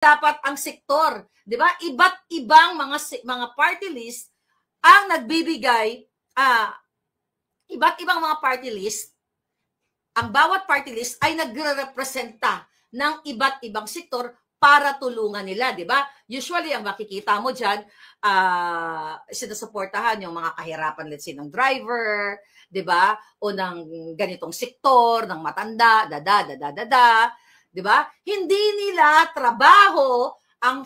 dapat ang sektor, 'di ba? Iba't ibang mga party list ang nagbibigay iba't ibang mga party list, ang bawat party list ay nagre-representa ng iba't ibang sektor para tulungan nila, di ba? Usually, ang makikita mo dyan, sinusuportahan yung mga kahirapan, let's say, ng driver, di ba? O ng ganitong sektor, ng matanda, di ba? Hindi nila trabaho ng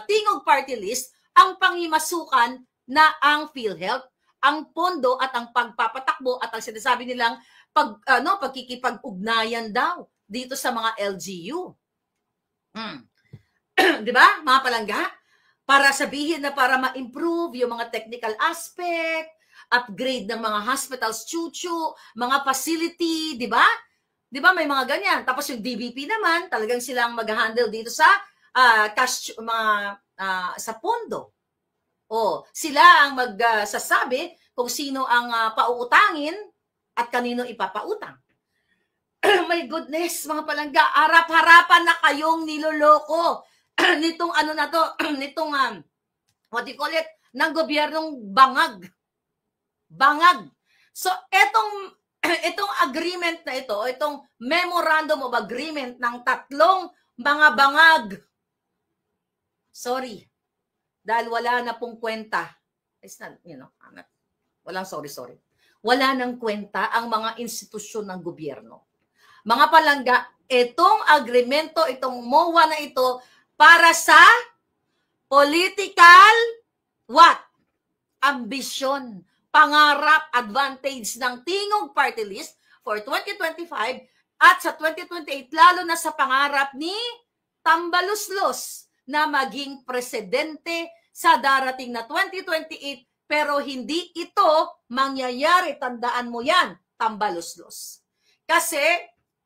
tingog party list ang pangimasukan na ang PhilHealth, ang pondo at ang pagpapatakbo at ang sinasabi nilang pagkikipag-ugnayan daw dito sa mga LGU. Di ba, mga palangga? Para sabihin na para ma-improve yung mga technical aspect, upgrade ng mga hospitals, mga facility, di ba? Di ba, may mga ganyan. Tapos yung DBP naman, talagang silang mag-handle dito sa sa pondo. Sila ang magsasabi kung sino ang pauutangin at kanino ipapautang. My goodness, mga palangga, harap-harapan na kayong niloloko nitong nitong what do you call it, ng gobyernong bangag. So, itong agreement na ito, itong memorandum of agreement ng tatlong mga bangag. Sorry. Dahil wala na pong kwenta. It's not, walang sorry. Wala nang kwenta ang mga institusyon ng gobyerno. Mga palangga, itong agreemento, itong MOA na ito, para sa political, ambisyon, pangarap, advantage ng tingog party list for 2025 at sa 2028, lalo na sa pangarap ni Tambaluslos na maging presidente sa darating na 2028, pero hindi ito mangyayari, tandaan mo yan, Tambaluslos. Kasi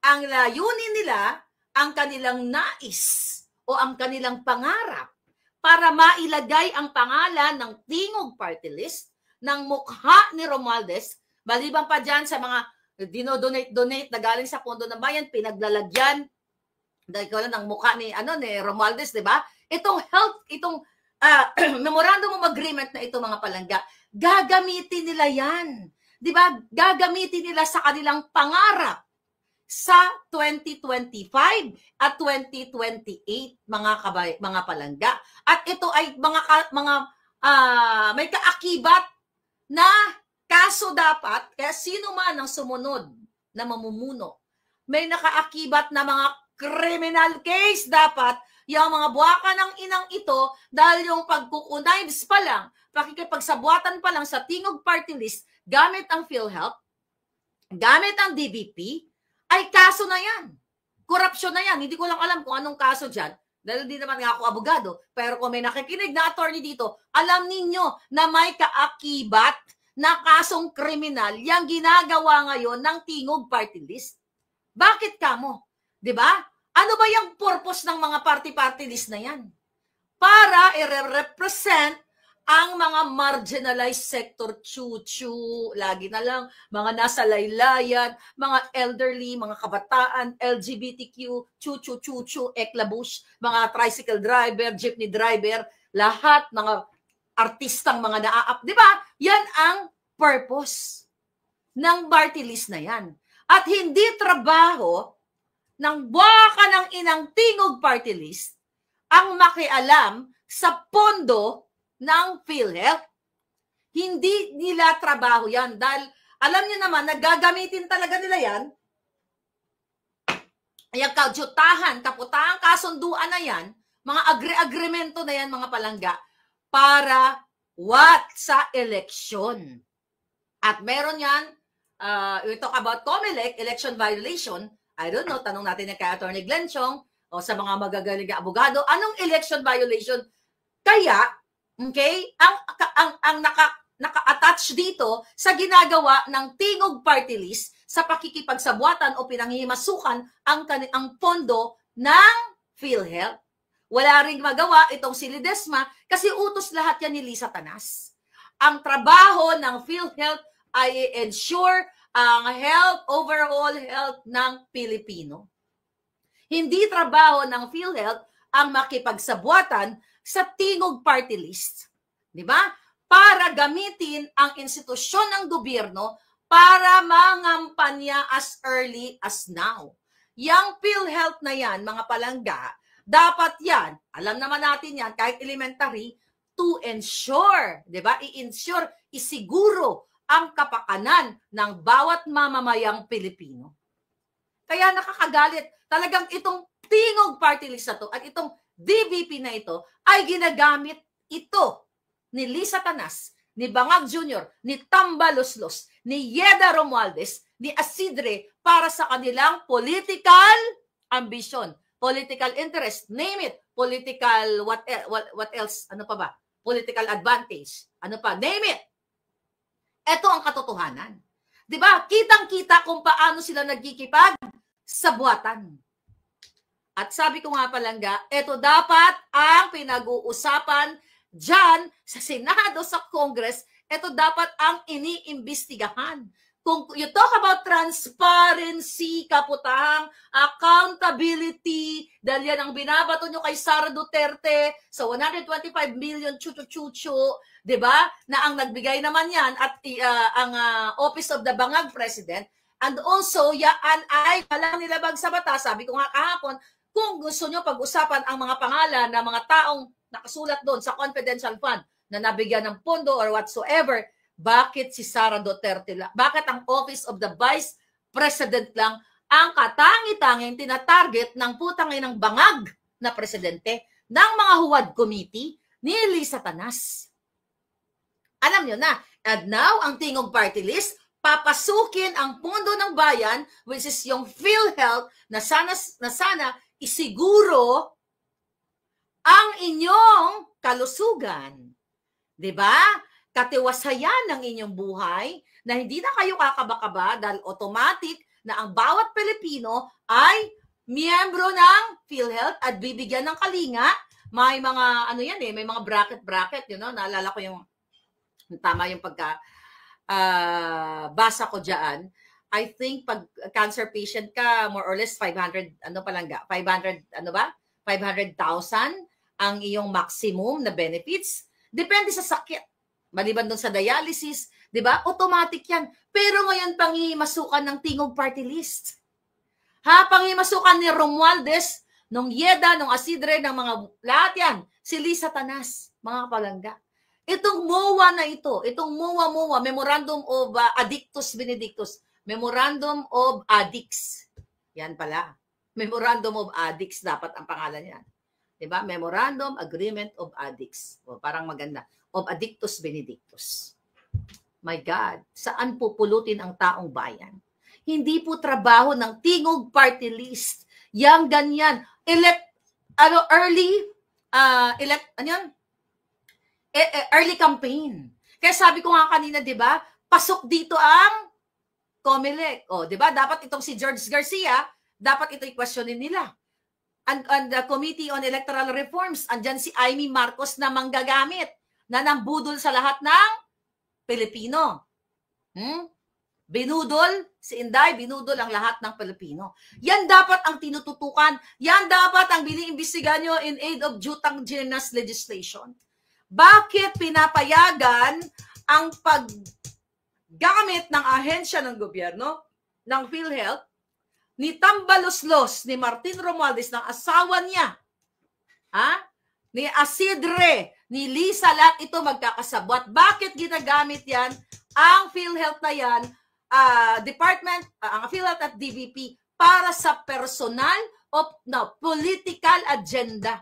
ang layunin nila, ang kanilang nais o ang kanilang pangarap para mailagay ang pangalan ng tingog party list ng mukha ni Romualdez, maliban pa dyan sa mga dinodonate na galing sa Pondo ng Bayan, pinaglalagyan dahil ng mukha ni Romualdez, di ba? Itong memorandum of agreement na ito, mga palangga, gagamitin nila yan. Di ba? Gagamitin nila sa kanilang pangarap sa 2025 at 2028, mga palangga. At ito ay may kaakibat na kaso dapat, kaya sino man ang sumunod na mamumuno, may nakaakibat na mga criminal case dapat yung mga buwaka ng inang ito dahil yung pagkukunibes pa lang, pakikipagsabuatan pa lang sa tingog party list gamit ang PhilHealth, gamit ang DBP, ay kaso na yan. Korupsyon na yan. Hindi ko lang alam kung anong kaso dyan. Dahil di naman nga ako abogado. Pero kung may nakikinig na attorney dito, alam ninyo na may kaakibat na kasong kriminal yung ginagawa ngayon ng tingog party list. Bakit kamo? Diba? Ano ba yung purpose ng mga party list na yan? Para i-represent ang mga marginalized sector, lagi na lang, mga nasa laylayan, mga elderly, mga kabataan, LGBTQ, eklabush, mga tricycle driver, jeepney driver, lahat, mga artistang mga naaap, di ba? Yan ang purpose ng party list na yan. At hindi trabaho ng buwaka ng inang tingog party list ang makialam sa pondo ng PhilHealth. Hindi nila trabaho yan dahil alam niyo naman, nagagamitin talaga nila yan. Yung kaputahan, kasunduan na yan, mga agreemento na yan, mga palangga, para sa eleksyon. At meron yan, we talk about COMELEC, election violation. I don't know, tanong natin kay Attorney Glenn Chong o sa mga magagaling na abogado, anong election violation? Kaya, okay, ang naka-attach dito sa ginagawa ng tingog party list sa pakikipagsabuatan o pinanghimasukan ang pondo ng PhilHealth. Wala ring magawa itong si Ledesma kasi utos lahat yan ni Lisa Tanas. Ang trabaho ng PhilHealth ay ensure ang overall health ng Pilipino. Hindi trabaho ng PhilHealth ang makipagsabuatan sa Tingog Party List. Di ba? Para gamitin ang institusyon ng gobyerno para mangampanya as early as now. Yang PhilHealth na yan, mga palangga, dapat yan, alam naman natin yan, kahit elementary, to ensure, di ba? I-ensure, isiguro ang kapakanan ng bawat mamamayang Pilipino. Kaya nakakagalit. Talagang itong Tingog Party List na to at itong DBP na ito ay ginagamit ito ni Lisa Tanas, ni Bangag Jr., ni Tambaloslos, ni Yeda Romualdez, ni Asidre para sa kanilang political ambition, political interest, name it, political what else, ano pa ba? Political advantage, ano pa, name it. Ito ang katotohanan. 'Di ba? Kitang-kita kung paano sila nagkikipag sa buwatan. At sabi ko nga palangga, ito dapat ang pinag-uusapan dyan sa Senado, sa Congress, ito dapat ang iniimbestigahan. Kung you talk about transparency, kaputang, accountability, dahil yan ang binabato nyo kay Sara Duterte sa 125 million chuchu-chuchu, di ba? Na ang nagbigay naman yan at ang Office of the Bangag President. And also, yaan ay walang nilabag sa batas. Sabi ko nga kahapon, kung gusto nyo pag-usapan ang mga pangalan ng mga taong nakasulat doon sa confidential fund na nabigyan ng pondo or whatsoever, bakit si Sara Duterte lang? Bakit ang Office of the Vice President lang ang katangi-tanging tinatarget ng putangin ng bangag na presidente ng mga Huwad Committee ni Lisa Tanas? Alam nyo na. And now, ang Tingog Party List, papasukin ang pondo ng bayan, which is yung PhilHealth, na sana isiguro ang inyong kalusugan. 'Di ba? Katiwasayan ng inyong buhay na hindi na kayo kakaba-kaba dahil automatic na ang bawat Pilipino ay miyembro ng PhilHealth at bibigyan ng kalinga. May mga ano yan may mga bracket, you know, naalala ko yung tama yung pagka basa ko diyan. I think pag cancer patient ka, more or less 500 500,000 ang iyong maximum na benefits. Depende sa sakit. Maliban doon sa dialysis, 'di ba? Automatic 'yan. Pero ngayon pangimasukan ng Tingog Party List. Pangimasukan ni Romualdez, nung Yeda, nung Asidre, ng mga lahat 'yan. Si Lisa Tanas, mga palangga. Itong MOA na ito, itong MOA, Memorandum of Addictus Benedictus, Memorandum of Addicts. Yan pala. Memorandum of Addicts dapat ang pangalan yan. Diba? Memorandum Agreement of Addicts. O, parang maganda. Of Addictus Benedictus. My God, saan pupulutin ang taong bayan? Hindi po trabaho ng Tingog Party List. Yang ganyan. Early campaign. Kaya sabi ko nga kanina, di ba? Pasok dito ang COMELEC. O, di ba? Dapat itong si George Garcia, dapat ito i-questionin nila. And the Committee on Electoral Reforms, andyan si Amy Marcos na manggagamit, na nambudol sa lahat ng Pilipino. Binudol, si Inday, binudol ang lahat ng Pilipino. Yan dapat ang tinututukan. Yan dapat ang biniimbestigahan nyo in aid of Jutang Ginas legislation. Bakit pinapayagan ang paggamit ng ahensya ng gobyerno, ng PhilHealth, ni Tambaloslos, ni Martin Romualdez, ng asawa niya, ni Asidre, ni Lisa, lahat ito magkakasabwat. Bakit ginagamit yan, ang PhilHealth na yan, department, ang PhilHealth at DBP, para sa personal political agenda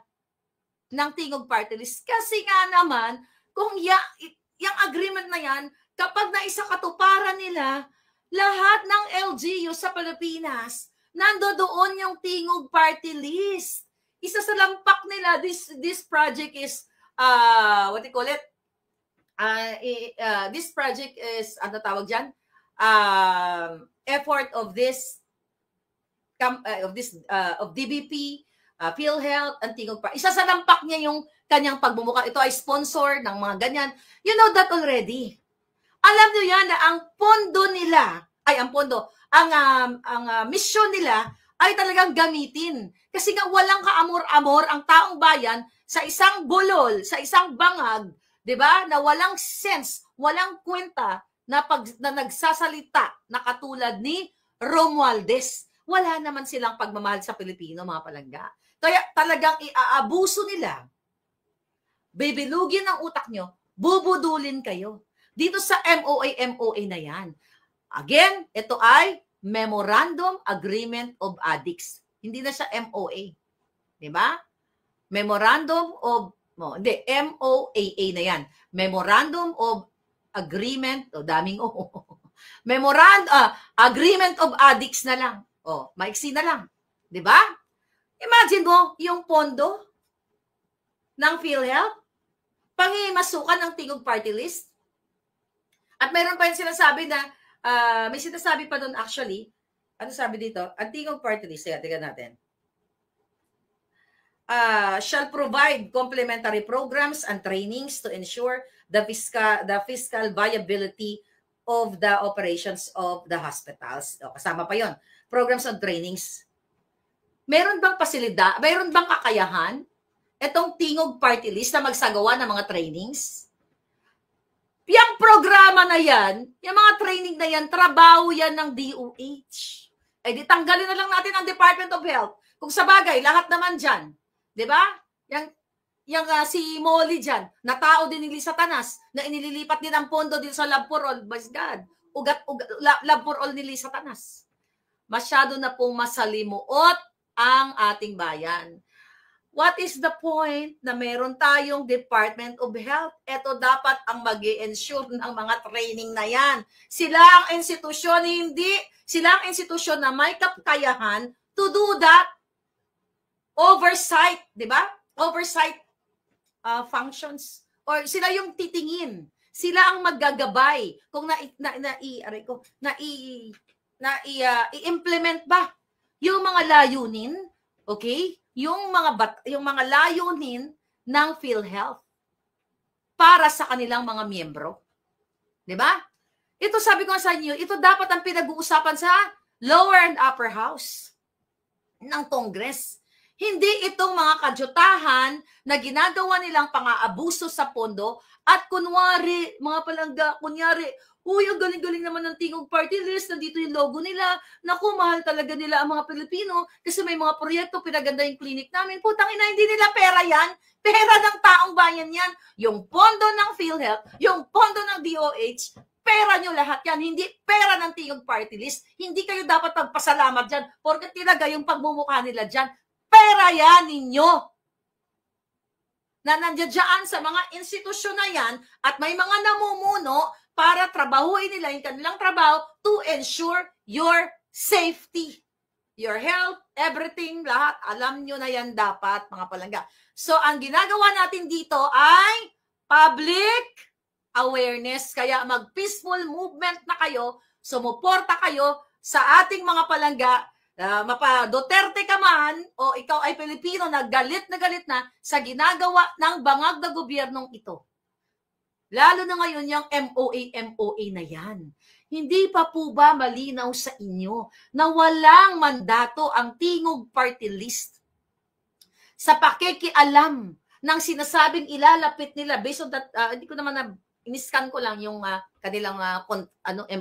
ng Tingog Party List? Kasi nga naman, kung yung agreement na yan, kapag naisakatuparan nila, lahat ng LGU sa Pilipinas, nandoon yung Tingog Party List. Isa sa lampak nila, this project is, what do you call it? This project is, ano tawag dyan? Effort of DBP, PhilHealth, and Tingog Party. Isa sa lampak niya yung kanyang pagbumuka. Ito ay sponsor ng mga ganyan. You know that already. Alam niyo yan na ang pondo nila, ang mission nila ay talagang gamitin. Kasi nga walang kaamor-amor ang taong bayan sa isang bulol, sa isang bangag, 'di ba? Na walang sense, walang kwenta na nagsasalita na katulad ni Romualdez. Wala naman silang pagmamahal sa Pilipino, mga palangga. Kaya talagang iaabuso nila. Bibilugin ang utak nyo, bubudulin kayo. Dito sa MOA na yan. Again, ito ay Memorandum Agreement of Addicts. Hindi na siya MOA. Diba? Memorandum of, hindi, MOAA na yan. Memorandum of Agreement, daming Agreement of Addicts na lang. Maiksi na lang. Diba? Imagine mo, yung pondo ng PhilHealth, pangimasukan ng Tingog Party List. At mayroon pa yung sinasabi na, may sinasabi pa doon actually, ano sabi dito? Ang Tingog Party List, tingnan natin. Shall provide complementary programs and trainings to ensure the fiscal viability of the operations of the hospitals. Kasama pa yon. Programs and trainings. Meron bang pasilidad? Meron bang kakayahan itong Tingog Party List na magsagawa ng mga trainings? Yung programa na yan, yung mga training na yan, trabaho yan ng DOH. Di tanggalin na lang natin ang Department of Health. Kung sa bagay, lahat naman dyan. Di ba? Yung si Molly dyan, na tao din ni Satanas, na inililipat din ang pondo din sa Love for All. My God, Love for All ni Satanas. Masyado na pong masalimuot ang ating bayan. What is the point na meron tayong Department of Health? Ito dapat ang mag-i-ensure ng mga training na yan. Sila ang institusyon, hindi. Sila ang institusyon na may kakayahan to do that oversight, di ba? Oversight functions. Or sila yung titingin. Sila ang maggagabay kung i-implement ba yung mga layunin, okay? Yung mga layunin ng PhilHealth para sa kanilang mga miyembro. 'Di ba? Ito sabi ko sa inyo, ito dapat ang pinag-uusapan sa lower and upper house ng Congress. Hindi itong mga kadyutahan na ginagawa nilang pang-aabuso sa pondo at kunwari, mga palangga, uy, ang galing-galing naman ng Tingog Party List, nandito yung logo nila, naku, mahal talaga nila ang mga Pilipino kasi may mga proyekto, pinaganda yung clinic namin. Putang ina, hindi nila pera yan. Pera ng taong bayan yan. Yung pondo ng PhilHealth, yung pondo ng DOH, pera nyo lahat yan. Hindi pera ng Tingog Party List. Hindi kayo dapat magpasalamat dyan porque talaga yung pagmumukha nila dyan, pera yan ninyo. Na nandiyan dyan sa mga institusyon na yan at may mga namumuno para trabahuin nila yung kanilang trabaho to ensure your safety, your health, everything, lahat. Alam nyo na yan dapat, mga palangga. So, ang ginagawa natin dito ay public awareness. Kaya mag-peaceful movement na kayo, sumuporta kayo sa ating mga palangga. Mapa Duterte ka man o ikaw ay Pilipino na galit na sa ginagawa ng bangag na gobyernong ito. Lalo na ngayon yung MOA na yan. Hindi pa po ba malinaw sa inyo na walang mandato ang Tingog Party List sa pakikialam ng sinasabing ilalapit nila based on that, hindi ko naman na iniskan ko lang yung kanilang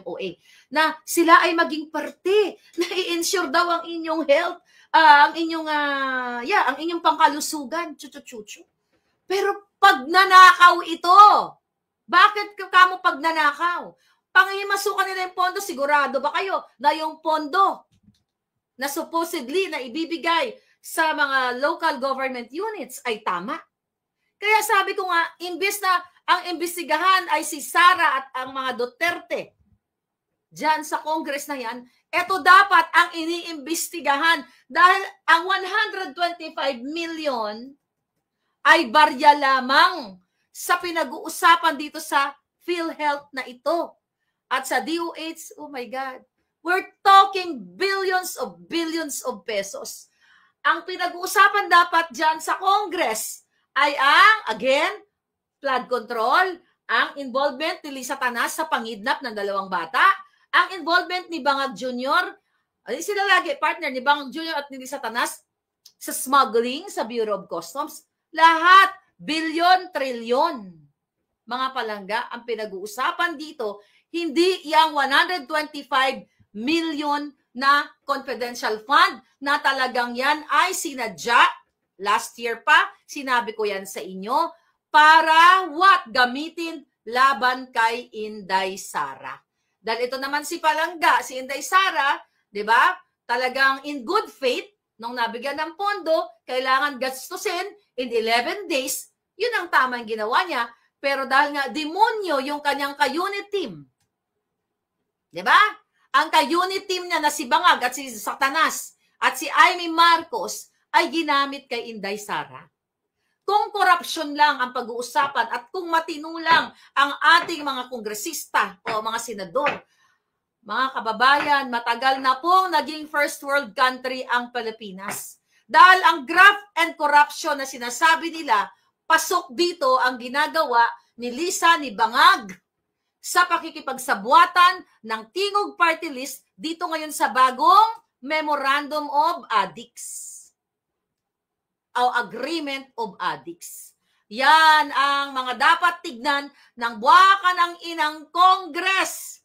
MOA na sila ay maging parte na i-ensure daw ang inyong health, ang inyong pangkalusugan, chuchu. Pero pag nanakaw ito, bakit kamo pag nanakaw? Pangihimasukan nila yung pondo, sigurado ba kayo na yung pondo na supposedly na ibibigay sa mga local government units ay tama? Kaya sabi ko nga, imbes na ang imbestigahan ay si Sara at ang mga Duterte dyan sa Congress na yan, ito dapat ang iniimbestigahan dahil ang 125 million ay barya lamang sa pinag-uusapan dito sa PhilHealth na ito. At sa DOH, oh my God, we're talking billions of pesos. Ang pinag-uusapan dapat dyan sa Congress ay again, flood control, ang involvement ni Lisa Tanas sa pangidnap ng 2 bata, ang involvement ni Bangag Jr., Sila lagi, partner ni Bang Junior at ni Satanas, sa smuggling, sa Bureau of Customs, lahat, bilyon, trilyon. Mga palangga, ang pinag-uusapan dito, hindi yung 125 million na confidential fund na talagang yan ay sinadya. Last year pa, sinabi ko yan sa inyo, para what? Gamitin laban kay Inday Sara. Dahil ito naman si palangga, si Inday Sara, di ba? Talagang in good faith, nung nabigyan ng pondo, kailangan gastusin in 11 days, yun ang tamang ginawa niya. Pero dahil nga demonyo yung kanyang ka-unit team, di ba? Ang ka-unit team niya na si Bangag at si Satanas at si Amy Marcos ay ginamit kay Inday Sara. Kung korupsyon lang ang pag-uusapan at kung matino lang ang ating mga kongresista o mga senador, mga kababayan, matagal na pong naging first world country ang Pilipinas. Dahil ang graft and corruption na sinasabi nila, pasok dito ang ginagawa ni Lisa, ni Bangag, sa pakikipagsabuatan ng Tingog Party List dito ngayon sa bagong Memorandum of Addicts o Agreement of Addicts. Yan ang mga dapat tignan ng buwakan ng inang Congress.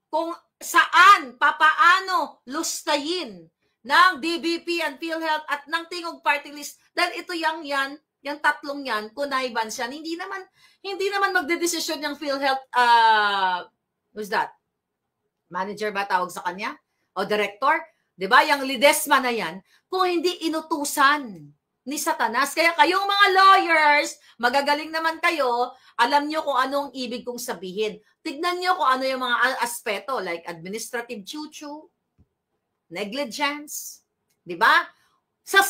Kung saan, papaano lustayin ng DBP and PhilHealth at ng Tingog Party List. Dahil ito yung tatlong yan, connivance yan. Hindi naman magdedesisyon yung PhilHealth, who's that? Manager ba tawag sa kanya? O director? Diba? Yung Lidesma na yan, kung hindi inutusan ni Satanas. Kaya kayong mga lawyers, magagaling naman kayo, alam nyo kung anong ibig kong sabihin. Tignan nyo kung ano yung mga aspeto, like administrative chuchu, negligence, diba? Sa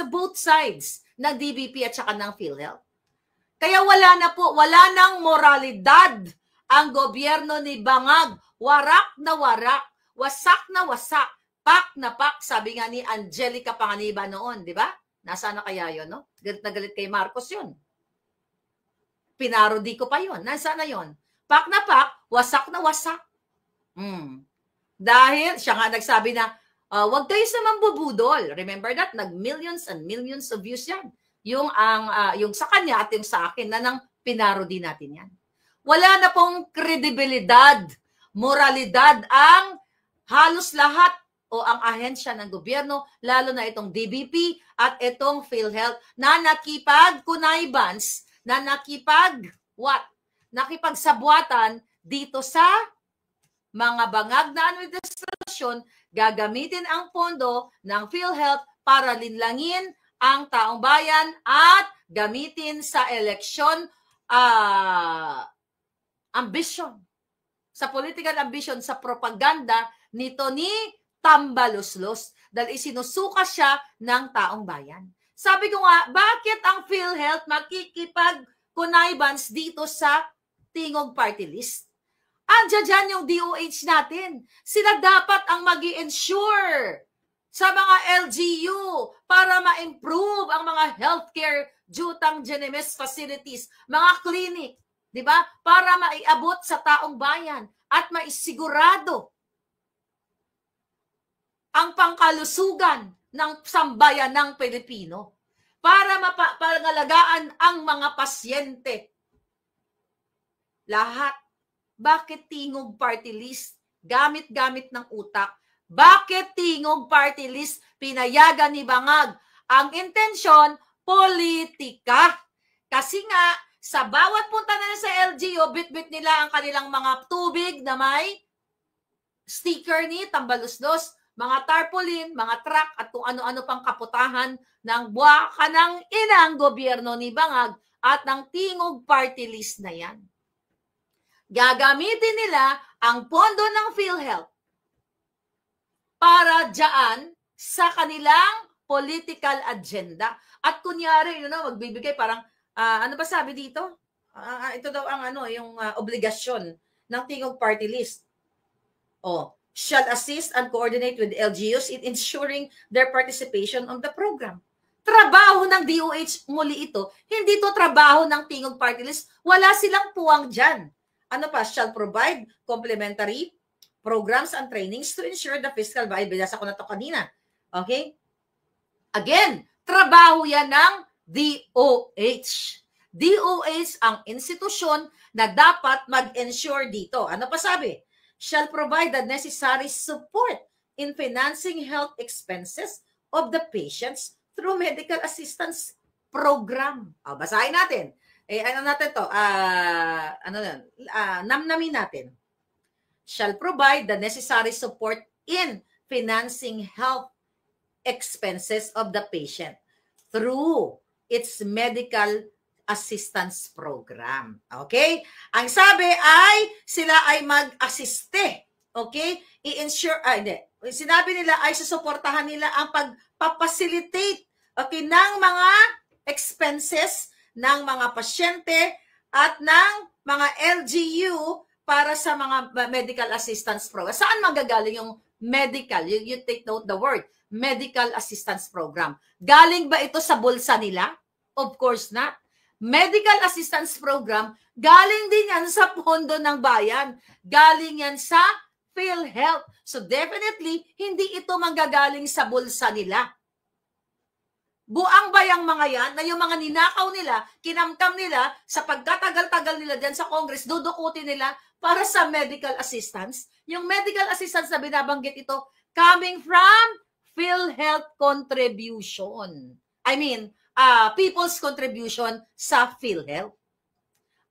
both sides ng DBP at saka ng PhilHealth. Kaya wala nang moralidad ang gobyerno ni Bangag. Warak na warak, wasak na wasak, pak na pak, sabi nga ni Angelica Panganiban noon, di ba? Nasaan na kaya yun, no? Galit na galit kay Marcos yun. Pinarodi ko pa yun. Nasaan na yun? Pak na pak, wasak na wasak. Dahil siya nga nagsabi na, wag kayo sa mambubudol. Remember that? Nag-millions and millions of views yan. Yung sa kanya at yung sa akin na nang pinarodi natin yan. Wala na pong kredibilidad, moralidad ang halos lahat o ang ahensya ng gobyerno, lalo na itong DBP at itong PhilHealth na nakipag-connivance, na nakipagsabuatan dito sa mga bangag na administrasyon, gagamitin ang pondo ng PhilHealth para linlangin ang taong bayan at gamitin sa eleksyon ambition. Sa political ambition, sa propaganda nito ni Tambaluslos dahil isinusuka siya ng taong bayan. Sabi ko nga, bakit ang PhilHealth makikipag-connivance dito sa Tingog Party List? Andiyan dyan yung DOH natin. Sila dapat ang mag-i-ensure sa mga LGU para ma-improve ang mga healthcare jutang GNMS facilities, mga clinic, di ba? Para maiabot sa taong bayan at maisigurado ang pangkalusugan ng sambayan ng Pilipino para mapangalagaan ang mga pasyente. Lahat. Bakit Tingog Party List? Gamit-gamit ng utak. Bakit Tingog Party List pinayagan ni Bangag? Ang intensyon, politika. Kasi nga, sa bawat punta na sa LGU, bit-bit nila ang kanilang mga tubig na may sticker ni Tambaluslos, mga tarpaulin, mga truck, at kung ano-ano pang kaputahan ng buwaka ng inang gobyerno ni Bangag at ng Tingog Party List na yan. Gagamitin nila ang pondo ng PhilHealth para dyan sa kanilang political agenda. At kunyari, magbibigay parang, ano ba sabi dito? Ito daw ang yung obligasyon ng Tingog Party List. Shall assist and coordinate with LGUs in ensuring their participation on the program. Trabaho ng DOH muli ito. Hindi ito trabaho ng Tingog Party List. Wala silang puwang dyan. Ano pa? Shall provide complementary programs and trainings to ensure the fiscal viability. Binasa ko na to kanina. Okay? Again, trabaho yan ng DOH. DOH ang institusyon na dapat mag-ensure dito. Ano pa sabi? Shall provide the necessary support in financing health expenses of the patients through medical assistance program. Basahin natin. Ano natin to? Namnamin natin. Shall provide the necessary support in financing health expenses of the patient through its medical assistance program. Okay? Ang sabi ay sila ay mag-assiste. Okay? I-ensure, hindi. Sinabi nila ay susuportahan nila ang pagpapacilitate, okay, ng mga expenses ng mga pasyente at ng mga LGU para sa mga medical assistance program. Saan manggagaling yung medical? You take note the word, medical assistance program. Galing ba ito sa bulsa nila? Of course not. Medical assistance program, galing din yan sa pondo ng bayan. Galing yan sa PhilHealth. So definitely, hindi ito manggagaling sa bulsa nila. Buang bayang mga yan na yung mga ninakaw nila, kinamkam nila, sa pagkatagal-tagal nila dyan sa Congress, dudukutin nila para sa medical assistance. Yung medical assistance na binabanggit ito, coming from PhilHealth contribution. I mean, people's contribution sa PhilHealth.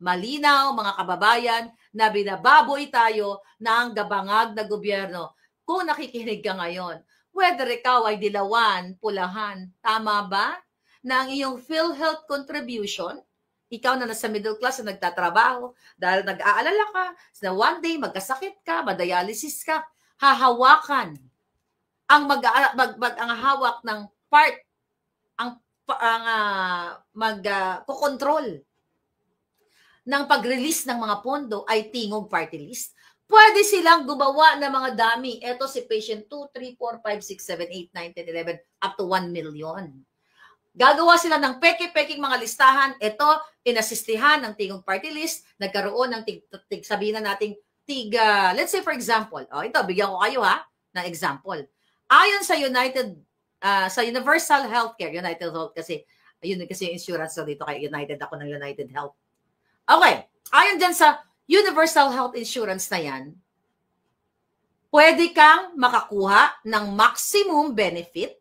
Malinaw, mga kababayan, na binababoy tayo ng gabangag na gobyerno. Kung nakikinig ka ngayon, whether ikaw ay dilawan, pulahan, tama ba? Na ang iyong PhilHealth contribution, ikaw na nasa middle class na nagtatrabaho, dahil nag-aalala ka, na one day magkasakit ka, madialysis ka, hahawakan ang ang hawak ng part, ang kukontrol ng pag-release ng mga pondo ay Tingog Party List. Pwede silang gumawa ng mga dami. Ito si patient 2, 3, 4, 5, 6, 7, 8, 9, 10, 11, up to 1 million. Gagawa sila ng peke-peking mga listahan. Ito, inasistihan ng Tingog Party List. Nagkaroon ng sabihin na nating let's say for example, ito, bigyan ko kayo ng example. Ayon sa sa Universal Healthcare, United Health kasi, yun kasi insurance so dito kay United, ako ng United Health. Okay, ayon dyan sa Universal Health Insurance na yan, pwede kang makakuha ng maximum benefit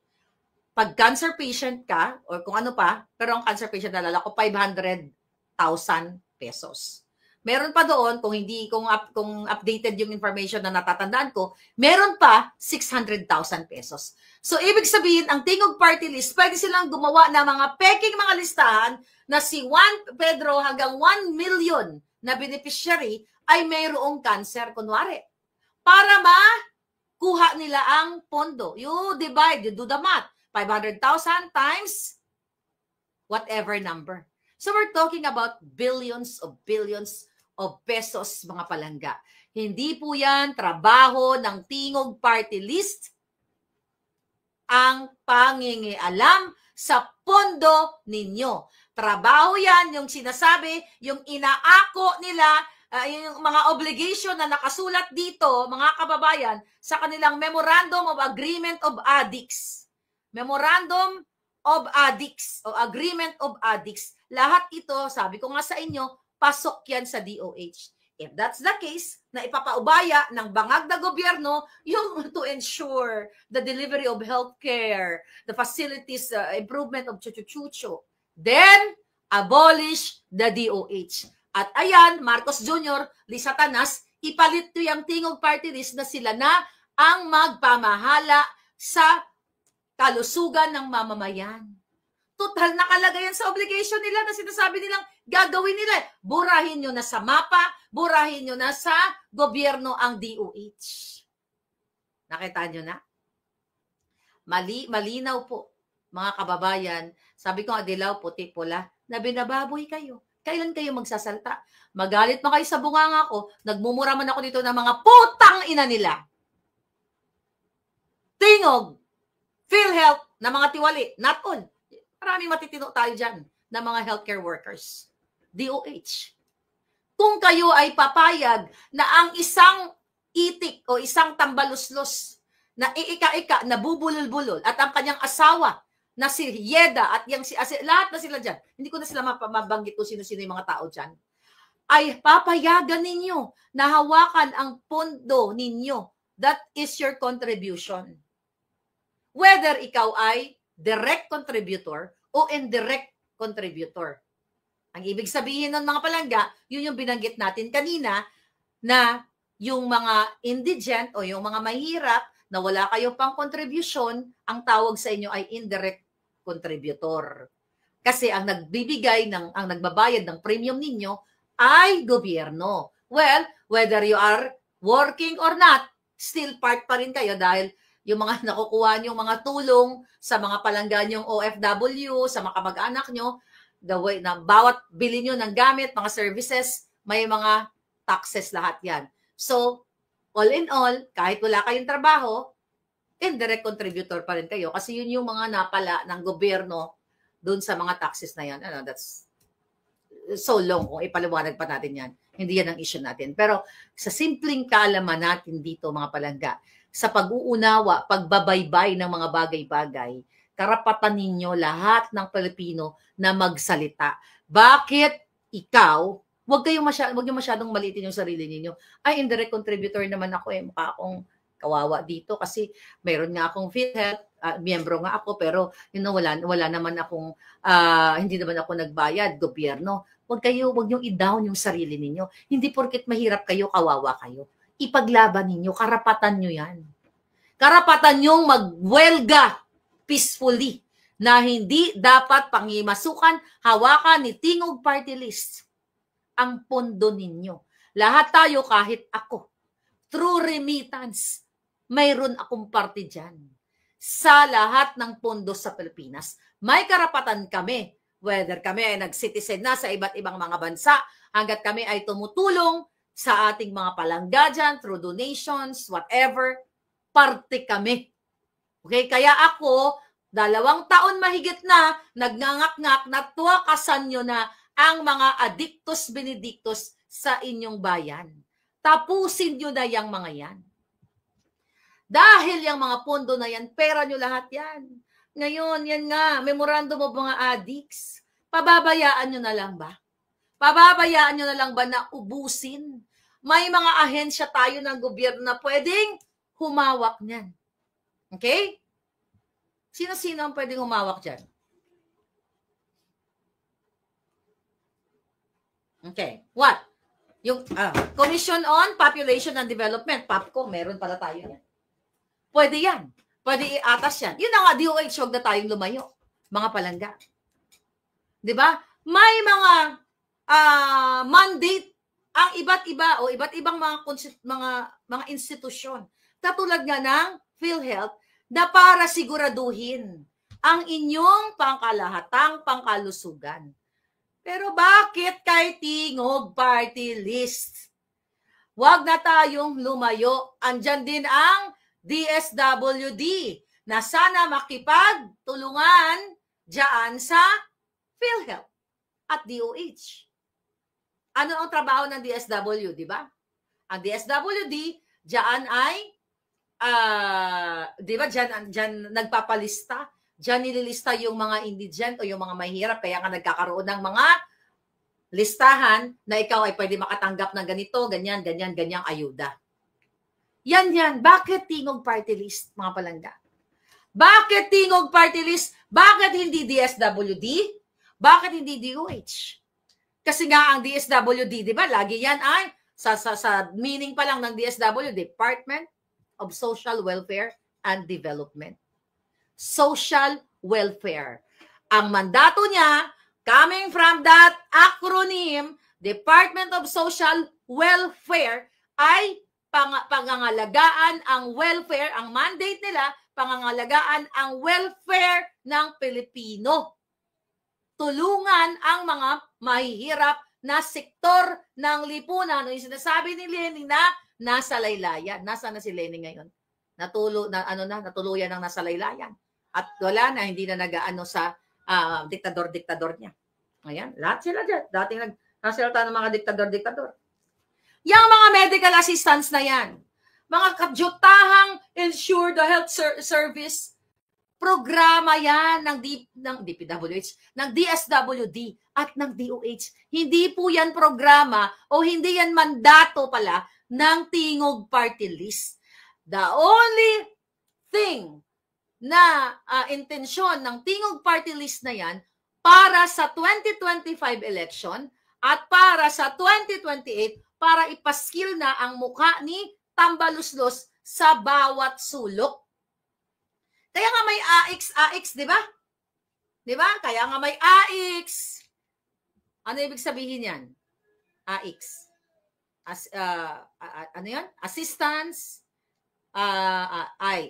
pag cancer patient ka, or kung ano pa, pero ang cancer patient nalala ko, 500,000 pesos. Meron pa doon, kung updated yung information na natatandaan ko, meron pa 600,000 pesos. So, ibig sabihin, ang Tingog Party List, pwede silang gumawa ng mga peking mga listahan na si Juan Pedro hanggang 1 million na beneficiary ay mayroong cancer, kunwari. Para makuha nila ang pondo. You divide, you do the math. 500,000 times whatever number. So, we're talking about billions of pesos, mga palangga. Hindi po yan trabaho ng Tingog Party List ang pangingialam sa pondo ninyo. Trabaho yan, yung sinasabi, yung inaako nila, yung mga obligation na nakasulat dito, mga kababayan, sa kanilang Memorandum of Agreement of Addicts. Memorandum of Addicts o Agreement of Addicts. Lahat ito, sabi ko nga sa inyo, pasok yan sa DOH. If that's the case, na ipapaubaya ng bangag na gobyerno yung to ensure the delivery of healthcare, the facilities, improvement of chuchu-chucho, then abolish the DOH. At ayan, Marcos Jr., Lisa Tanas, ipalit to yung Tingog Party List na sila na ang magpamahala sa kalusugan ng mamamayan. Total nakalagay yan sa obligation nila na sinasabi nilang gagawin nila. Burahin nyo na sa mapa, burahin nyo na sa gobyerno ang DOH. Nakita nyo na? Malinaw po, mga kababayan. Sabi ko nga, dilaw, puti, pula, na binababoy kayo. Kailan kayo magsasalta? Magalit pa kayo sa bunganga ko, nagmumura man ako dito ng mga putang ina nila. Tingog, PhilHealth, na mga tiwali, not all. Maraming matitino tayo dyan na mga healthcare workers. DOH. kung kayo ay papayag na ang isang itik o isang tambaluslos na iika-ika, na bubulol-bulol, at ang kanyang asawa na si Yeda at yung lahat na sila dyan, hindi ko na sila mabanggit kung sino-sino yung mga tao dyan, ay papayagan ninyo na hawakan ang pondo ninyo. That is your contribution. Whether ikaw ay direct contributor o indirect contributor. Ang ibig sabihin ng mga palangga, yun yung binanggit natin kanina, na yung mga indigent o yung mga mahirap na wala kayo pang contribution, ang tawag sa inyo ay indirect contributor. Kasi ang nagbibigay ang nagbabayad ng premium ninyo ay gobyerno. Well, whether you are working or not, still part pa rin kayo dahil yung mga nakukuha nyo, mga tulong sa mga palangga nyong OFW, sa mga kamag-anak nyo, the way na bawat bili nyo ng gamit, mga services, may mga taxes lahat yan. So, all in all, kahit wala kayong trabaho, indirect contributor pa rin kayo kasi yun yung mga napala ng gobyerno doon sa mga taxes na yan. Ano, that's so long kung ipaliwanag pa natin yan. Hindi yan ang issue natin. Pero sa simpleng kaalaman natin dito, mga palangga, sa pag-uunawa, pagbabaybay ng mga bagay-bagay, karapatan ninyo lahat ng Pilipino na magsalita. Bakit ikaw, wag niyo masyadong maliitin yung sarili niyo. Ay, indirect contributor naman ako mukha akong kawawa dito kasi meron nga akong PhilHealth, miyembro nga ako, pero wala naman akong hindi naman ako nagbayad, gobyerno. Wag niyo i-down yung sarili niyo. Hindi porket mahirap kayo, kawawa kayo. Ipaglaban ninyo, karapatan niyo 'yan. Karapatan niyong magwelga peacefully na hindi dapat pangimasukan, hawakan ni Tingog Party List ang pondo ninyo. Lahat tayo, kahit ako, through remittance, mayroon akong parte dyan. Sa lahat ng pondo sa Pilipinas, may karapatan kami, whether kami ay nag-citizen na sa iba't ibang mga bansa, hanggat kami ay tumutulong sa ating mga palangga dyan, through donations, whatever, parte kami. Okay, kaya ako, 2 taon mahigit na, nagnangak-ngak, natuwakasan nyo na ang mga adictus benedictus sa inyong bayan. Tapusin nyo na yung mga yan. Dahil yung mga pondo na yan, pera nyo lahat yan. Ngayon, yan nga, memorandum of mga addicts. Pababayaan nyo na lang ba? Pababayaan nyo na lang ba na ubusin? May mga ahensya tayo ng gobyerno na pwedeng humawak niyan. Okay? Sino-sino ang pwedeng humawak dyan? Okay. What? Yung Commission on Population and Development, PAPCO, meron pala tayo yan. Pwede yan. Pwede iatas yan. Yun na nga, DOH, huwag na tayong lumayo. Mga palangga. Diba? May mga mandate ang iba't iba o iba't ibang mga institusyon. Katulad nga ng PhilHealth na para siguraduhin ang inyong pangkalahatang pangkalusugan. Pero bakit kay Tingog Party List? Huwag na tayong lumayo. Andyan din ang DSWD na sana makipagtulungan dyan sa PhilHealth at DOH. Ano ang trabaho ng DSWD, di ba? Ang DSWD, dyan ay, di ba, dyan nagpapalista. Diyan nililista yung mga indigent o yung mga mahirap. Kaya nga nagkakaroon ng mga listahan na ikaw ay pwede makatanggap ng ganito, ganyan, ganyang ayuda. Yan. Bakit Tingog Party List, mga palangga? Bakit Tingog Party List? Bakit hindi DSWD? Bakit hindi DOH? Kasi nga ang DSWD, di ba, lagi yan ay, sa meaning pa lang ng DSWD, Department of Social Welfare and Development. Social welfare. Ang mandato niya, coming from that acronym, Department of Social Welfare, ay pangangalagaan ang welfare, ang mandate nila, pangangalagaan ang welfare ng Pilipino. Tulungan ang mga mahihirap na sektor ng lipunan. Yung sinasabi ni Lenin na nasa laylayan. Nasaan na si Lenin ngayon? Natuluyan ng nasa laylayan. At wala na, hindi na nag-aano sa diktador-diktador niya. Ayan, lahat sila dyan. Dating Nasalita ng mga diktador-diktador. Yang mga medical assistants na yan, mga kadyutahang ensure the health service, programa yan ng DPWH, ng DSWD at ng DOH. Hindi po yan programa o hindi yan mandato pala ng Tingog Party List. The only thing na intensyon ng Tingog Party List na yan para sa 2025 election at para sa 2028 para ipaskil na ang mukha ni Tambaluslos sa bawat sulok. Kaya nga may AX, di ba? Di ba? Kaya nga may AX. Ano ibig sabihin yan? AX. Ano yan? Assistance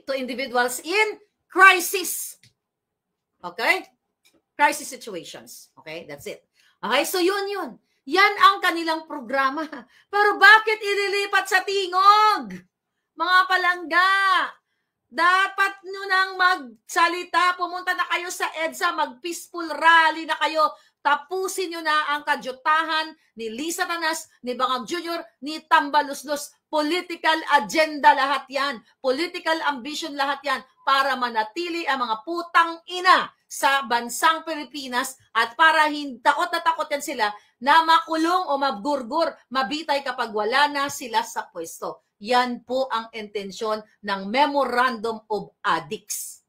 to individuals in crisis. Okay? Crisis situations. Okay? That's it. Okay? So yun. Yan ang kanilang programa. Pero bakit ililipat sa Tingog? Mga palangga, dapat nyo nang magsalita, pumunta na kayo sa EDSA, mag-peaceful rally na kayo, tapusin nyo na ang kadyutahan ni Lisa Tanas, ni Bangag Jr., ni Tambaluslos. Political agenda lahat yan. Political ambition lahat yan para manatili ang mga putang ina sa bansang Pilipinas at para takot na takot yan sila na makulong o magurgur, mabitay kapag wala na sila sa pwesto. Yan po ang intensyon ng Memorandum of Addicts.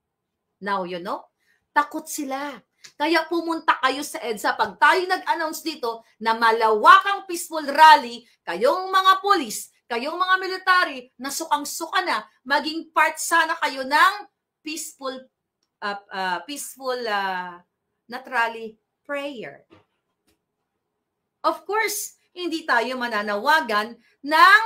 Now, you know, takot sila. Kaya pumunta kayo sa EDSA. Pag tayo nag-announce dito na malawakang peaceful rally, kayong mga polis, kayong mga military, na sukang-suka na, maging part sana kayo ng peaceful not rally, prayer. Of course, hindi tayo mananawagan ng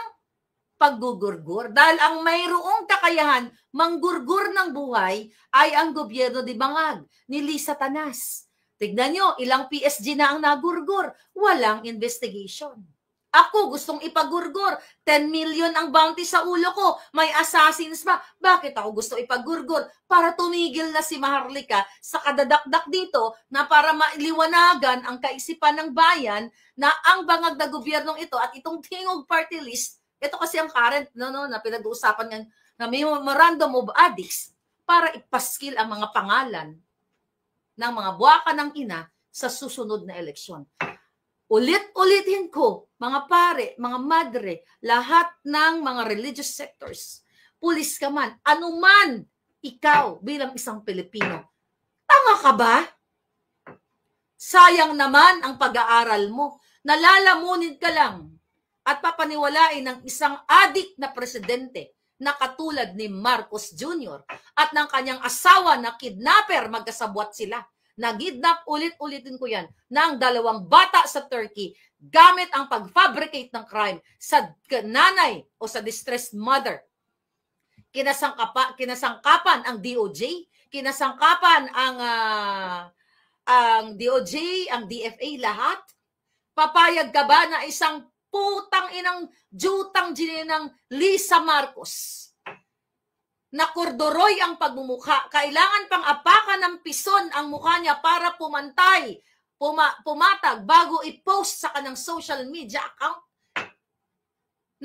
paggugurgur dahil ang mayroong kakayahan manggurgur ng buhay ay ang gobyerno ni Bangag, ni Lisa Tanas. Tignan nyo, ilang PSG na ang nagurgur, walang investigation. Ako gustong ipagurgur, 10 million ang bounty sa ulo ko, may assassins pa. Bakit ako gusto ipagurgur? Para tumigil na si Maharlika sa kadadakdak dito na para mailiwanagan ang kaisipan ng bayan na ang bangag na gobyernong ito at itong Tingog Party List, ito kasi ang current na pinag-uusapan ng na Memorandum of Addicts para ipaskil ang mga pangalan ng mga buwaka ng ina sa susunod na eleksyon. Ulit-ulitin ko, mga pare, mga madre, lahat ng mga religious sectors, pulis ka man, anuman ikaw bilang isang Pilipino, tanga ka ba? Sayang naman ang pag-aaral mo, nalalamunin ka lang at papaniwalain ng isang adik na presidente na katulad ni Marcos Jr. at ng kanyang asawa na kidnapper, magkasabwat sila. Nagidnap, ulit-ulitin ko yan, ng 2 bata sa Turkey gamit ang pag-fabricate ng crime sa nanay o sa distressed mother. Kinasangkapan ang DOJ, kinasangkapan ang DOJ, ang DFA, lahat. Papayag ka ba na isang putang inang jutang ginenang Lisa Marcos na kordoroy ang pagmumukha, kailangan pang apakan ng pison ang mukha niya para pumantay, pumatag bago i-post sa kanyang social media account?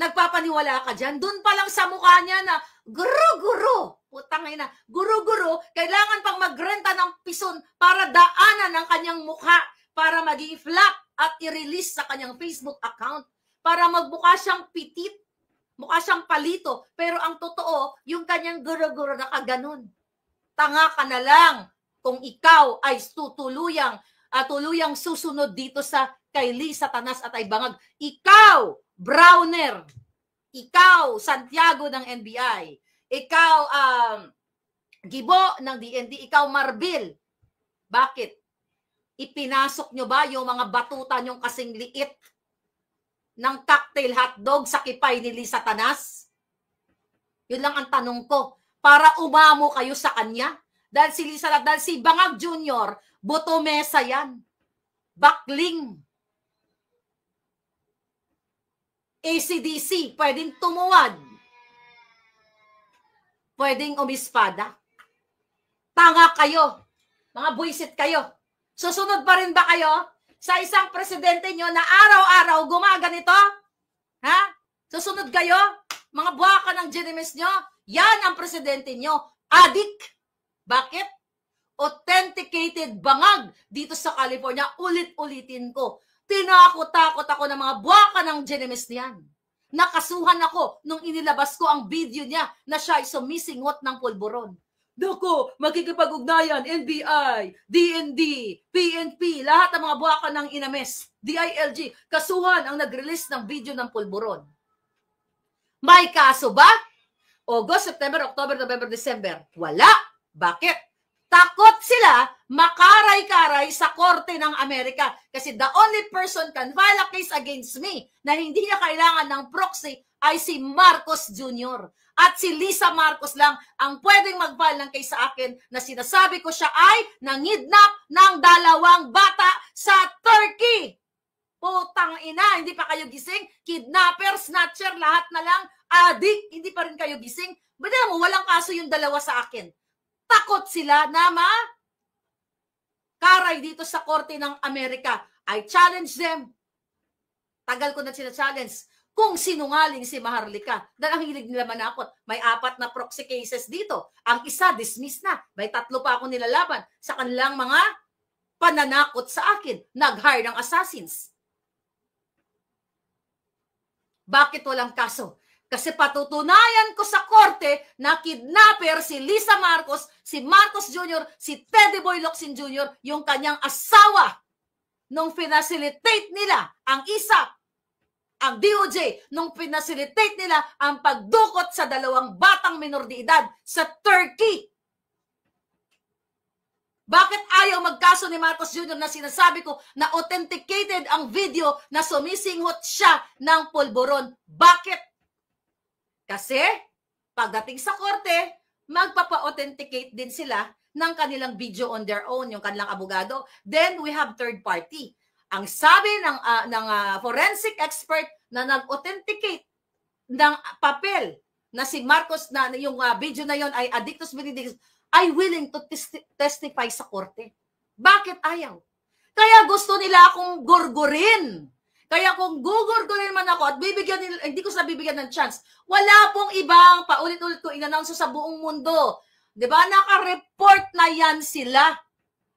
Nagpapaniwala ka dyan? Doon pa lang sa mukha niya na guru-guru, putang ina, guru-guru, kailangan pang magrenta ng pison para daanan ang kanyang mukha para maging flat at i-release sa kanyang Facebook account para magbuka siyang pitit. Mukha siyang palito, pero ang totoo, yung kanyang guro-guro nakaganon. Tanga ka na lang kung ikaw ay tuluyang susunod dito sa kay Lisa Tanas at ay Bangag. Ikaw, Browner. Ikaw, Santiago ng NBI. Ikaw, Gibo ng DND. Ikaw, Marbil. Bakit? Ipinasok nyo ba yung mga batuta nyong kasing liit ng cocktail hotdog sa kipay ni Lisa Tanas? Yun lang ang tanong ko. Para umamo kayo sa kanya. Dahil si Bangag Jr., botomesa yan. Bakling. ACDC, pwedeng tumuwad. Pwedeng umispada. Tanga kayo. Mga buisit kayo. Susunod pa rin ba kayo sa isang presidente nyo na araw-araw gumaganito? Ha? Susunod kayo? Mga buwaka ng genimis nyo? Yan ang presidente nyo. Adik. Bakit? Authenticated bangag dito sa California. Ulit-ulitin ko. Tinakot-takot ako ng mga buwaka ng genimis niyan. Nakasuhan ako nung inilabas ko ang video niya na siya ay sumisingot ng pulburon. Dako, makikipag-ugnayan, NBI, DND, PNP, lahat ng mga buwaka ng inames, DILG, kasuhan ang nag-release ng video ng pulburon. May kaso ba? August, September, October, November, December. Wala. Bakit? Takot sila makaray-karay sa korte ng Amerika kasi the only person can file a case against me na hindi niya kailangan ng proxy ay si Marcos Jr. At si Lisa Marcos lang ang pwedeng mag-file ng case sa akin na sinasabi ko siya ay nangidnap ng 2 bata sa Turkey. Putang ina, hindi pa kayo gising? Kidnapper, snatcher, lahat na lang. Adik, hindi pa rin kayo gising? Bada mo, walang kaso yung 2 sa akin. Takot sila na karay dito sa korte ng Amerika. I challenge them. Tagal ko na sina-challenge. Kung sinungaling si Maharlika, dahil ang hilig nila manakot, may 4 na proxy cases dito. Ang isa, dismiss na. May 3 pa ako nilalaban sa kanilang mga pananakot sa akin. Nag-hire ng assassins. Bakit walang kaso? Kasi patutunayan ko sa korte na kidnapper si Lisa Marcos, si Marcos Jr., si Teddy Boy Locsin Jr., yung kanyang asawa nung pinacilitate nila ang isa, ang DOJ, nung pinacilitate nila ang pagdukot sa 2 batang minor de edad sa Turkey. Bakit ayaw magkaso ni Marcos Jr. na sinasabi ko na authenticated ang video na sumisinghot siya ng pulburon? Bakit? Kasi pagdating sa korte, magpapa-authenticate din sila ng kanilang video on their own, yung kanilang abogado. Then we have third party. Ang sabi ng forensic expert na nag-authenticate ng papel na si Marcos, na yung video na yon ay addictus benedictus, ay willing to testify sa korte. Bakit ayaw? Kaya gusto nila akong gurgurin. Kaya kung gugurgurin man ako at bibigyan nila, hindi ko sila bibigyan ng chance, wala pong ibang paulit-ulit ko in-announce sa buong mundo. Diba? Naka-report na yan sila.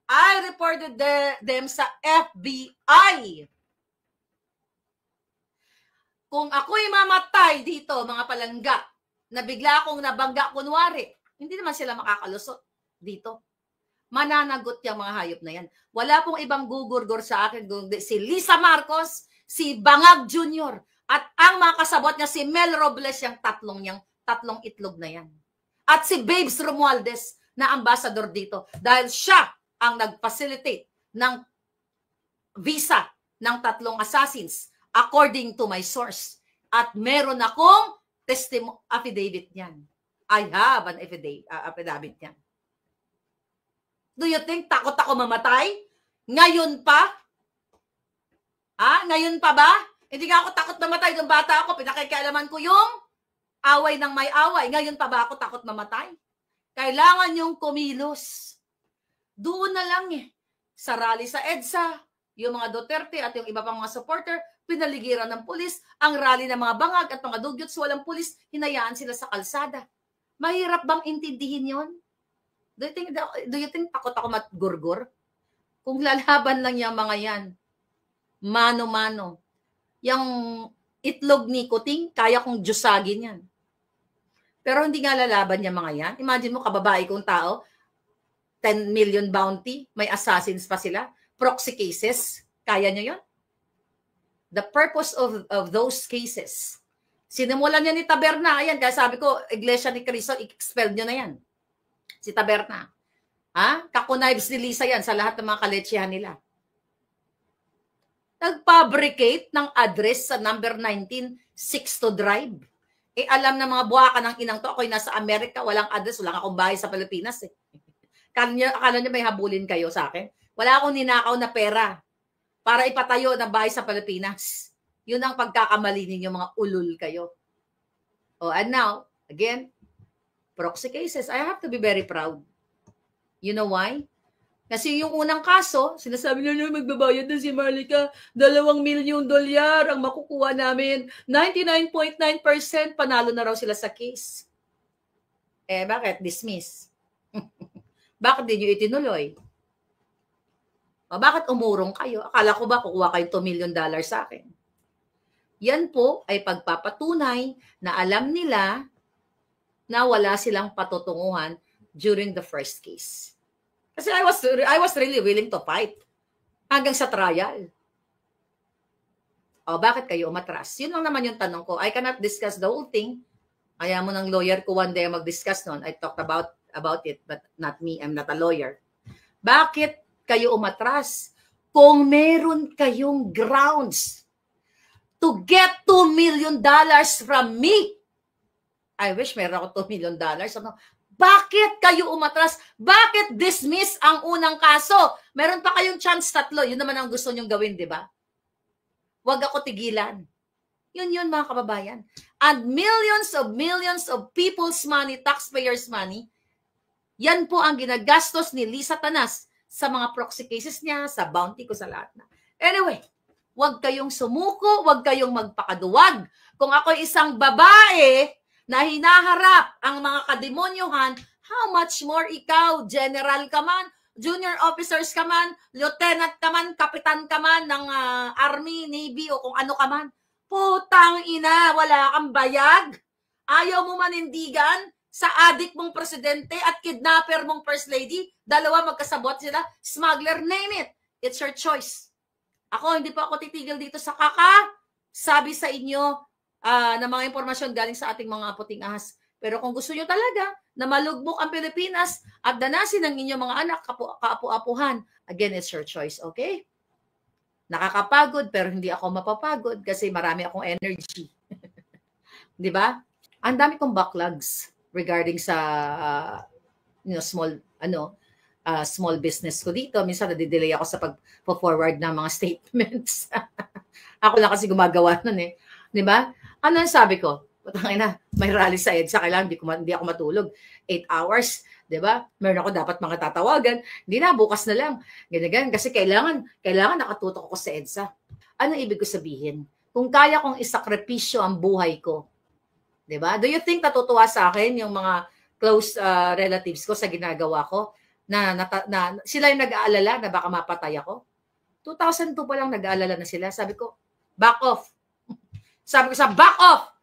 I reported them sa FBI. Kung ako'y mamatay dito, mga palangga, na bigla akong nabangga kunwari, hindi naman sila makakalusot dito. Mananagot yung mga hayop na yan. Wala pong ibang gugurgur sa akin, si Lisa Marcos, si Bangag Jr., at ang mga kasabot niya, si Mel Robles, yung tatlong itlog na yan. At si Babes Romualdez, na ambassador dito, dahil siya ang nag-facilitate ng visa ng 3 assassins, according to my source. At meron akong affidavit niyan. I have an affidavit niyan. Do you think takot ako mamatay? Ngayon pa? Ngayon pa ba? Hindi nga ako takot mamatay ng bata ako. Pinakikialaman ko yung away ng may away. Ngayon pa ba ako takot mamatay? Kailangan yung kumilos. Doon na lang sa rally sa EDSA, yung mga Duterte at yung iba pang mga supporter, pinaligiran ng pulis. Ang rally ng mga bangag at mga dugyot, walang pulis, hinayaan sila sa kalsada. Mahirap bang intindihin yon? Do you think takot ako matgurgur? Kung lalaban lang yung mga yan, mano-mano, yung itlog ni Kuting, kaya kong diyosagin yan. Pero hindi nga lalaban yung mga yan. Imagine mo, kababae kong tao, 10 million bounty, may assassins pa sila, proxy cases, kaya nyo yun? The purpose of those cases, sinimulan niya ni Taberna, ayan, kaya sabi ko, Iglesia ni Cristo, i-expel nyo na yan. Si Taberna. Kakunibes ni Lisa yan sa lahat ng mga kaletsyahan nila. Nag-fabricate ng address sa number 19, Sixto Drive. Alam na mga buwaka ng inang to, ako'y nasa Amerika, walang address, wala akong bahay sa Pilipinas. Akala nyo may habulin kayo sa akin? Wala akong ninakaw na pera para ipatayo ng bahay sa Pilipinas. Yun ang pagkakamali ninyo, mga ulul kayo. And now, again, proxy cases. I have to be very proud. You know why? Kasi yung unang kaso, sinasabi nila magbabayad na si Marlica, $2 milyon ang makukuha namin. 99.9% panalo na raw sila sa case. Eh, bakit? Dismiss. Bakit di nyo itinuloy? O, bakit umurong kayo? Akala ko ba kukuha kayo $2 million sa akin? Yan po ay pagpapatunay na alam nila na wala silang patutunguhan during the first case. Kasi I was really willing to fight hanggang sa trial. O, bakit kayo umatras? Yun lang naman yung tanong ko. I cannot discuss the whole thing. Kaya mo ng lawyer ko one day mag-discuss nun. I talked about it, but not me. I'm not a lawyer. Bakit kayo umatras? Kung meron kayong grounds to get $2 million from me, I wish meron ako $2 million. Ano? Bakit kayo umatras? Bakit dismiss ang unang kaso? Meron pa kayong chance 3. Yun naman ang gusto nyong gawin, di ba? Huwag ako tigilan. Yun mga kababayan. And millions of people's money, taxpayers' money, yan po ang ginagastos ni Lisa Tanas sa mga proxy cases niya, sa bounty ko, sa lahat na. Anyway, huwag kayong sumuko, huwag kayong magpakaduwag. Kung ako'y isang babae na hinaharap ang mga kademonyohan, how much more ikaw, general ka man, junior officers ka man, lieutenant ka man, kapitan ka man ng Army, Navy o kung ano ka man. Putang ina, wala kang bayag. Ayaw mo manindigan sa adik mong presidente at kidnapper mong first lady. Dalawa magkasabot sila, smuggler, name it. It's your choice. Ako, hindi pa ako titigil dito sa sabi sa inyo na mga impormasyon galing sa ating mga puting ahas. Pero kung gusto nyo talaga na malugbok ang Pilipinas at danasin ng inyong mga anak, kaapu-apuhan, again, it's your choice, okay? Nakakapagod, pero hindi ako mapapagod kasi marami akong energy. Di ba? Ang dami kong backlogs regarding sa small business ko dito. Minsan nadidelay ako sa pag-forward ng mga statements. Ako lang kasi gumagawa nun eh. Di ba? Ano ang sabi ko? Putangina, may rally sa EDSA, kailangan hindi ako matulog. 8 hours, di ba? Meron ako dapat mga tatawagan. Hindi na, bukas na lang. Ganyan, kasi kailangan nakatutok ako sa EDSA. Ano ibig ko sabihin? Kung kaya kong isakripisyo ang buhay ko, di ba? Do you think natutuwa sa akin yung mga close relatives ko sa ginagawa ko? Na sila yung nag-aalala na baka mapatay ako? 2002 pa lang nag-aalala na sila. Sabi ko, back off. Sabi ko back off!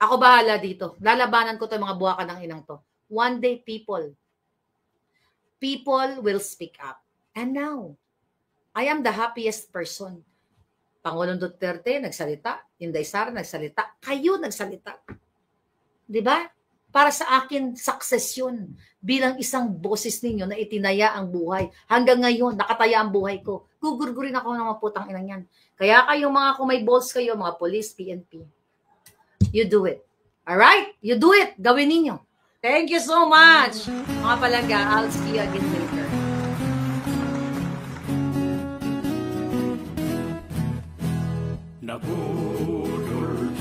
Ako bahala dito. Lalabanan ko itong mga buwakan ng inang to. One day, people will speak up. And now, I am the happiest person. Pangulong Duterte, nagsalita. Inday Sara, nagsalita. Kayo nagsalita. Diba? Para sa akin, success yun. Bilang isang boses ninyo na itinaya ang buhay. Hanggang ngayon, nakataya ang buhay ko. Gugurgurin ako ng mga putang inang yan. Kaya kayo mga kung may balls kayo, mga police, PNP, you do it. Alright? You do it. Gawin ninyo. Thank you so much. Mga palangga, I'll see you again later. Nabudol